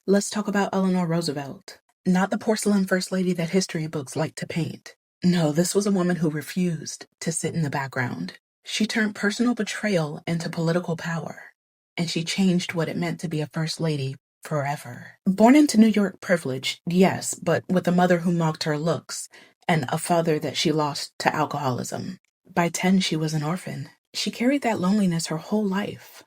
Let's talk about Eleanor Roosevelt. Not the porcelain first lady that history books like to paint. No, this was a woman who refused to sit in the background. She turned personal betrayal into political power, and she changed what it meant to be a first lady forever. Born into New York privilege, yes, but with a mother who mocked her looks and a father that she lost to alcoholism. By 10, she was an orphan. She carried that loneliness her whole life.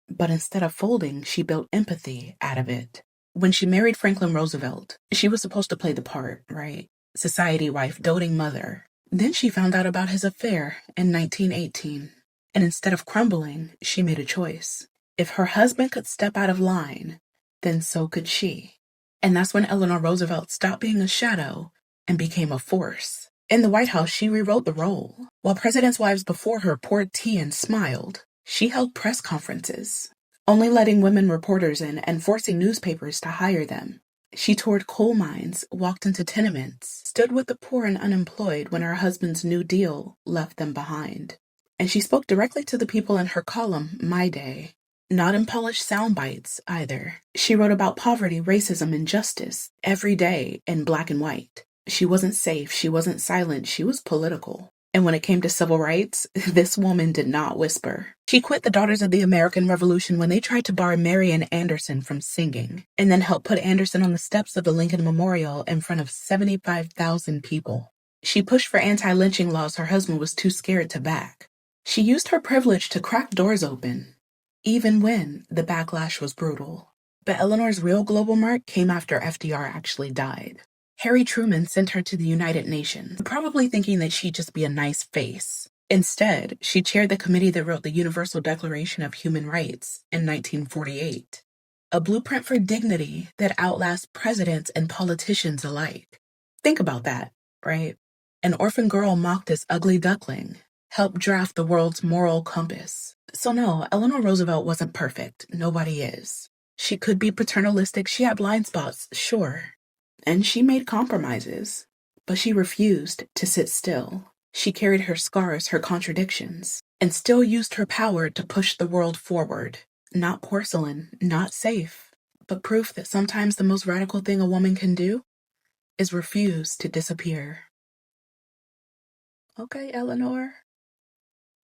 But instead of folding, she built empathy out of it. When she married Franklin Roosevelt, she was supposed to play the part, right? Society wife, doting mother. Then she found out about his affair in 1918. And instead of crumbling, she made a choice. If her husband could step out of line, then so could she. And that's when Eleanor Roosevelt stopped being a shadow and became a force. In the White House, she rewrote the role. While presidents' wives before her poured tea and smiled, she held press conferences, only letting women reporters in and forcing newspapers to hire them. She toured coal mines, walked into tenements, stood with the poor and unemployed when her husband's New Deal left them behind. And she spoke directly to the people in her column, My Day. Not in polished sound bites, either. She wrote about poverty, racism, and justice every day in black and white. She wasn't safe, she wasn't silent, she was political. And when it came to civil rights, this woman did not whisper. She quit the Daughters of the American Revolution when they tried to bar Marian Anderson from singing, and then helped put Anderson on the steps of the Lincoln Memorial in front of 75,000 people. She pushed for anti-lynching laws her husband was too scared to back. She used her privilege to crack doors open, even when the backlash was brutal. But Eleanor's real global mark came after FDR actually died. Harry Truman sent her to the United Nations, probably thinking that she'd just be a nice face. Instead, she chaired the committee that wrote the Universal Declaration of Human Rights in 1948, a blueprint for dignity that outlasts presidents and politicians alike. Think about that, right? An orphan girl mocked as ugly duckling helped draft the world's moral compass. So no, Eleanor Roosevelt wasn't perfect. Nobody is. She could be paternalistic. She had blind spots, sure. And she made compromises, but she refused to sit still. She carried her scars, her contradictions, and still used her power to push the world forward. Not porcelain, not safe, but proof that sometimes the most radical thing a woman can do is refuse to disappear. Okay, Eleanor.